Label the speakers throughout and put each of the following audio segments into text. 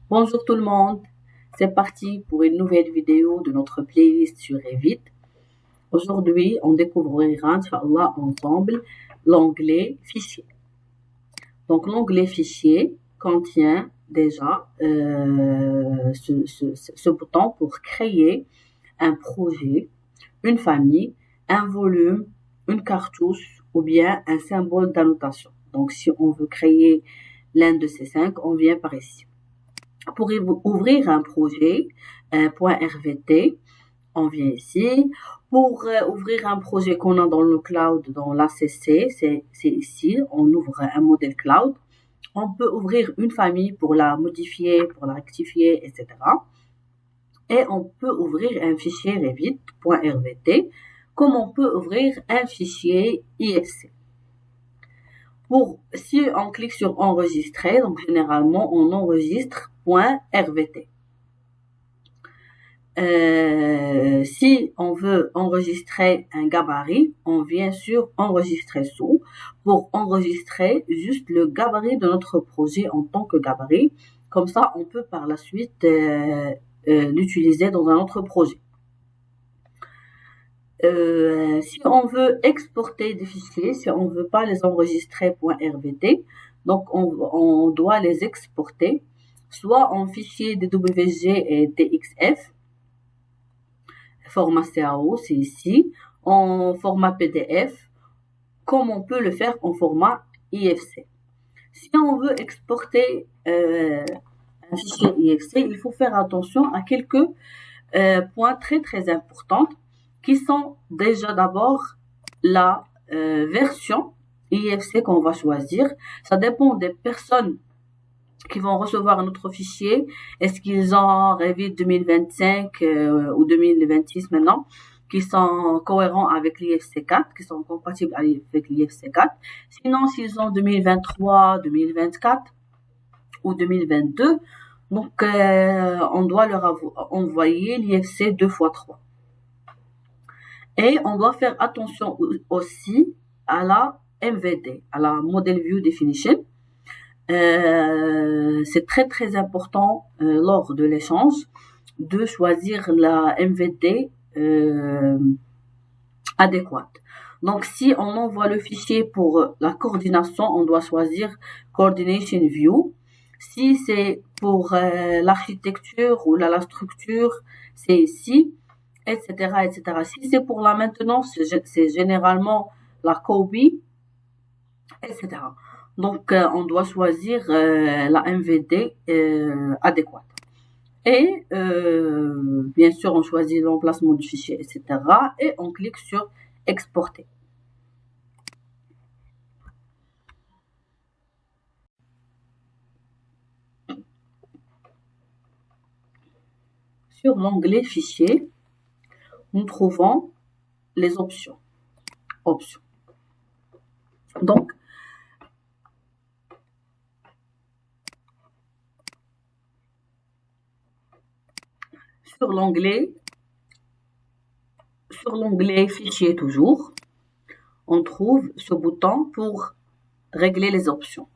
Speaker 1: Bonjour tout le monde, c'est parti pour une nouvelle vidéo de notre playlist sur Revit. Aujourd'hui, on découvrira, Inch'Allah, ensemble, l'onglet Fichier. Donc, l'onglet Fichier contient déjà ce bouton pour créer un projet, une famille, un volume, une cartouche ou bien un symbole d'annotation. Donc, si on veut créer l'un de ces 5, on vient par ici. Pour ouvrir un projet, .rvt, on vient ici. Pour ouvrir un projet qu'on a dans le cloud, dans l'ACC, c'est ici, on ouvre un modèle cloud. On peut ouvrir une famille pour la modifier, pour la rectifier, etc. Et on peut ouvrir un fichier Revit.rvt, comme on peut ouvrir un fichier IFC. Si on clique sur enregistrer, donc généralement on enregistre .rvt. Si on veut enregistrer un gabarit, on vient sur enregistrer sous pour enregistrer juste le gabarit de notre projet en tant que gabarit. Comme ça, on peut par la suite l'utiliser dans un autre projet. Si on veut exporter des fichiers, si on veut pas les enregistrer .rvt, donc on doit les exporter soit en fichier DWG et DXF, format CAO, c'est ici, en format PDF, comme on peut le faire en format IFC. Si on veut exporter un fichier IFC, il faut faire attention à quelques points très importants qui sont déjà d'abord la version IFC qu'on va choisir. Ça dépend des personnes qui vont recevoir notre fichier. Est-ce qu'ils ont Revit 2025 ou 2026 maintenant, qui sont cohérents avec l'IFC 4, qui sont compatibles avec l'IFC 4. Sinon, s'ils ont 2023, 2024 ou 2022, donc on doit leur envoyer l'IFC 2x3. Et on doit faire attention aussi à la MVD, à la Model View Definition. C'est très important lors de l'échange de choisir la MVD adéquate. Donc, si on envoie le fichier pour la coordination, on doit choisir Coordination View. Si c'est pour l'architecture ou la structure, c'est ici, etc. Si c'est pour la maintenance, c'est généralement la copie, etc. Donc, on doit choisir la MVD adéquate. Et bien sûr, on choisit l'emplacement du fichier, etc. Et on clique sur exporter. Sur l'onglet fichier, nous trouvons les options. Donc, sur l'onglet fichier toujours, on trouve ce bouton pour régler les options.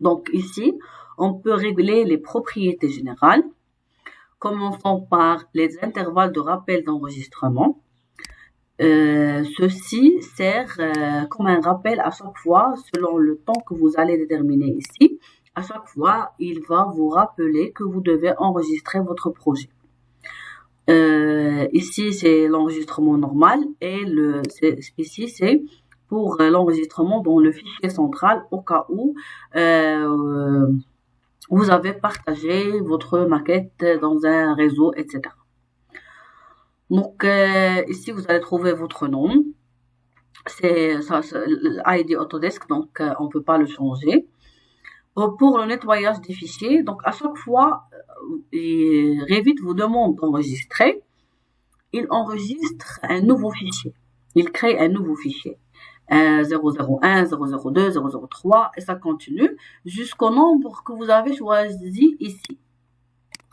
Speaker 1: Donc ici, on peut régler les propriétés générales. Commençons par les intervalles de rappel d'enregistrement. Ceci sert comme un rappel à chaque fois selon le temps que vous allez déterminer ici. À chaque fois, il va vous rappeler que vous devez enregistrer votre projet. Ici, c'est l'enregistrement normal et ici, c'est pour l'enregistrement dans le fichier central au cas où vous avez partagé votre maquette dans un réseau, etc. Donc, ici, vous allez trouver votre nom. C'est l'ID Autodesk, donc on peut pas le changer. Pour le nettoyage des fichiers, donc à chaque fois, Revit vous demande d'enregistrer. Il enregistre un nouveau fichier. Il crée un nouveau fichier. 001, 002, 003, et ça continue jusqu'au nombre que vous avez choisi ici.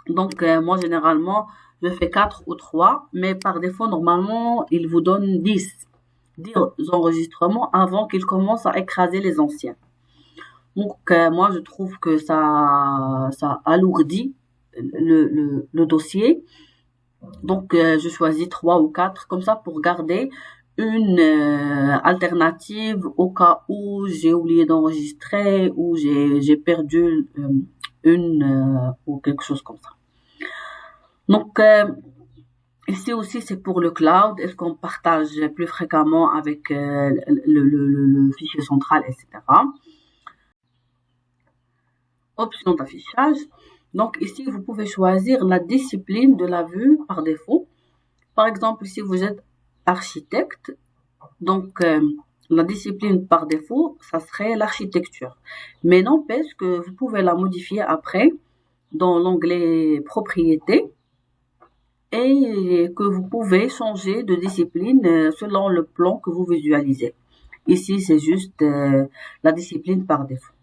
Speaker 1: Donc, moi, généralement, je fais 4 ou 3, mais par défaut, normalement, il vous donne 10 enregistrements avant qu'il commence à écraser les anciens. Donc, moi, je trouve que ça alourdit le dossier. Donc, je choisis 3 ou 4 comme ça pour garder une alternative au cas où j'ai oublié d'enregistrer ou j'ai perdu ou quelque chose comme ça. Donc, ici aussi, c'est pour le cloud. Est-ce qu'on partage plus fréquemment avec le fichier central, etc. Option d'affichage. Donc ici, vous pouvez choisir la discipline de la vue par défaut. Par exemple, si vous êtes architecte, donc la discipline par défaut, ça serait l'architecture. Mais n'empêche que vous pouvez la modifier après dans l'onglet propriétés et que vous pouvez changer de discipline selon le plan que vous visualisez. Ici, c'est juste la discipline par défaut.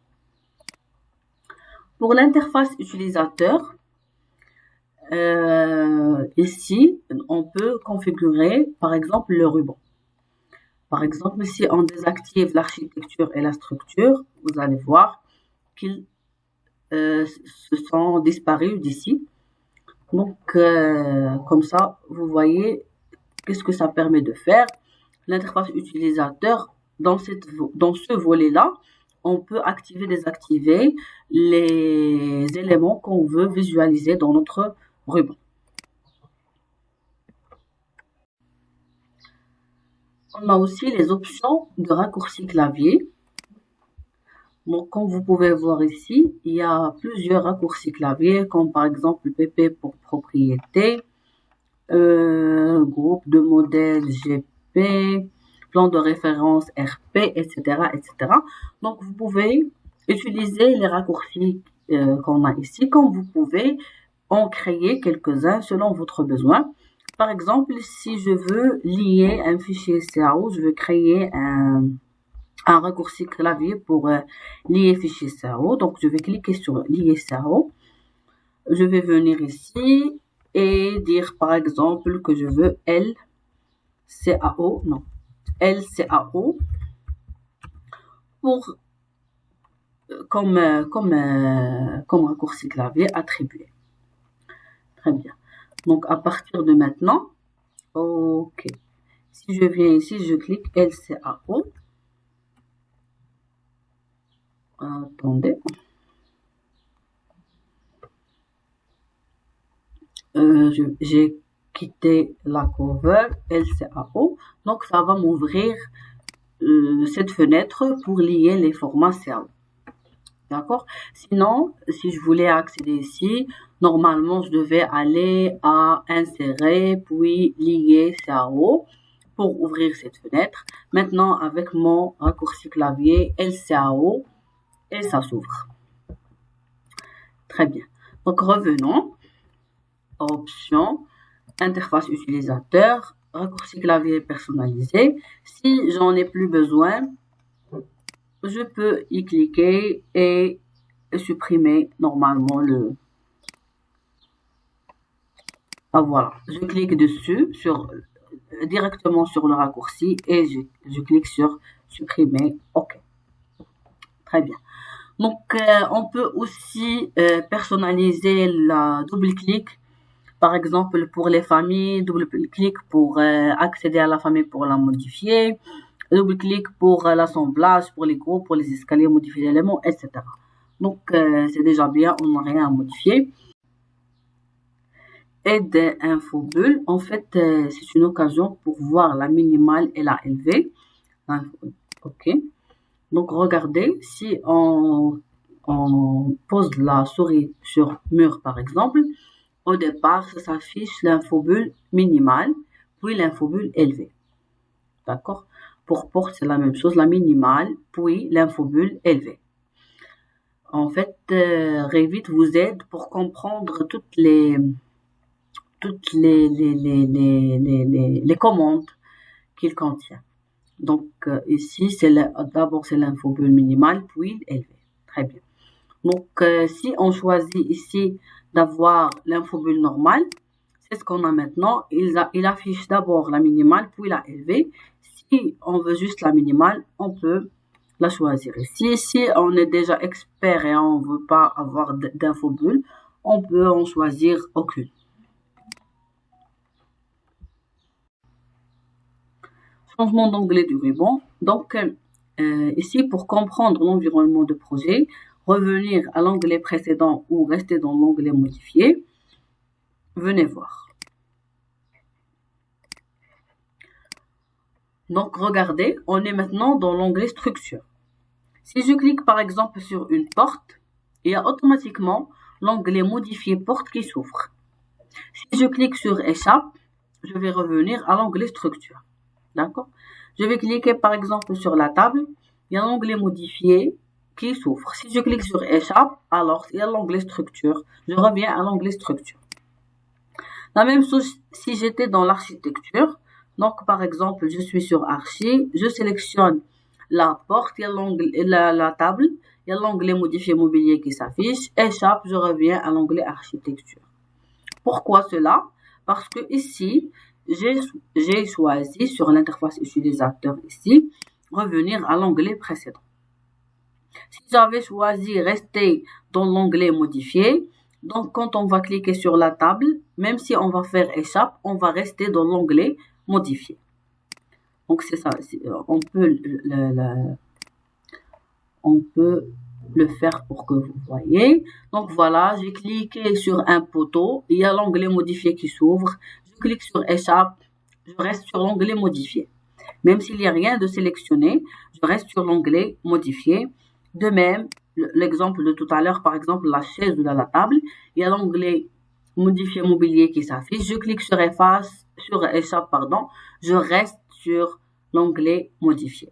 Speaker 1: Pour l'interface utilisateur, ici, on peut configurer, par exemple, le ruban. Par exemple, si on désactive l'architecture et la structure, vous allez voir qu'ils se sont disparus d'ici. Donc, comme ça, vous voyez qu'est-ce que ça permet de faire. L'interface utilisateur, dans ce volet-là, on peut activer, désactiver les éléments qu'on veut visualiser dans notre ruban. On a aussi les options de raccourci clavier. Donc, comme vous pouvez voir ici, il y a plusieurs raccourcis clavier, comme par exemple PP pour propriété, groupe de modèles GP, plan de référence RP, etc., etc. Donc, vous pouvez utiliser les raccourcis qu'on a ici, comme vous pouvez en créer quelques-uns selon votre besoin. Par exemple, si je veux lier un fichier CAO, je veux créer un raccourci clavier pour lier fichier CAO. Donc, je vais cliquer sur lier CAO. Je vais venir ici et dire par exemple que je veux LCAO pour comme raccourci clavier attribué. Très bien. Donc à partir de maintenant, ok. Si je viens ici, je clique LCAO. Attendez. J'ai quitté la cover LCAO. Donc ça va m'ouvrir cette fenêtre pour lier les formats CAO. D'accord? Sinon, si je voulais accéder ici, normalement, je devais aller à insérer, puis lier CAO pour ouvrir cette fenêtre. Maintenant, avec mon raccourci clavier LCAO, et ça s'ouvre. Très bien. Donc, revenons. Option, interface utilisateur, raccourci clavier personnalisé. Si j'en ai plus besoin, je peux y cliquer et supprimer normalement voilà, je clique dessus directement sur le raccourci et je clique sur supprimer. OK. Très bien. Donc on peut aussi personnaliser la double-clic. Par exemple, pour les familles, double-clic pour accéder à la famille pour la modifier. Double-clic pour l'assemblage, pour les groupes, pour les escaliers, modifier l'élément, etc. Donc, c'est déjà bien, on n'a rien à modifier. Aide infobulle, en fait, c'est une occasion pour voir la minimale et la LV. OK. Donc, regardez, si on pose la souris sur mur, par exemple, au départ, ça s'affiche l'infobulle minimale, puis l'infobulle élevée. D'accord? Pour porte, c'est la même chose, la minimale, puis l'infobulle élevée. En fait, Revit vous aide pour comprendre toutes les commandes qu'il contient. Donc, ici, d'abord, c'est l'infobulle minimale, puis élevée. Très bien. Donc, si on choisit ici d'avoir l'infobulle normale, c'est ce qu'on a maintenant. Il affiche d'abord la minimale, puis la élevée. Si on veut juste la minimale, on peut la choisir ici. Si on est déjà expert et on veut pas avoir d'infobulle, on peut en choisir aucune. Changement d'onglet du ruban. Donc, ici, pour comprendre l'environnement de projet, revenir à l'onglet précédent ou rester dans l'onglet modifié. Venez voir. Donc, regardez, on est maintenant dans l'onglet structure. Si je clique par exemple sur une porte, il y a automatiquement l'onglet modifier porte qui s'ouvre. Si je clique sur échappe, je vais revenir à l'onglet structure. D'accord? Je vais cliquer par exemple sur la table, il y a l'onglet modifier qui s'ouvre. Si je clique sur échappe, alors il y a l'onglet structure. Je reviens à l'onglet structure. La même chose si j'étais dans l'architecture. Donc par exemple, je suis sur archi, je sélectionne la porte, il y a la table, il y a l'onglet modifier mobilier qui s'affiche, échappe, je reviens à l'onglet architecture. Pourquoi cela? Parce que ici, j'ai choisi sur l'interface utilisateur ici, revenir à l'onglet précédent. Si j'avais choisi rester dans l'onglet modifié, donc quand on va cliquer sur la table, même si on va faire échappe, on va rester dans l'onglet modifié. Donc c'est ça, on peut le faire pour que vous voyez. Donc voilà, j'ai cliqué sur un poteau, il y a l'onglet modifié qui s'ouvre. Je clique sur échappe, je reste sur l'onglet modifié. Même s'il n'y a rien de sélectionné, je reste sur l'onglet modifié. De même, l'exemple de tout à l'heure, par exemple la chaise ou la table, il y a l'onglet modifier mobilier qui s'affiche. Je clique sur échappe, je reste sur l'onglet modifié.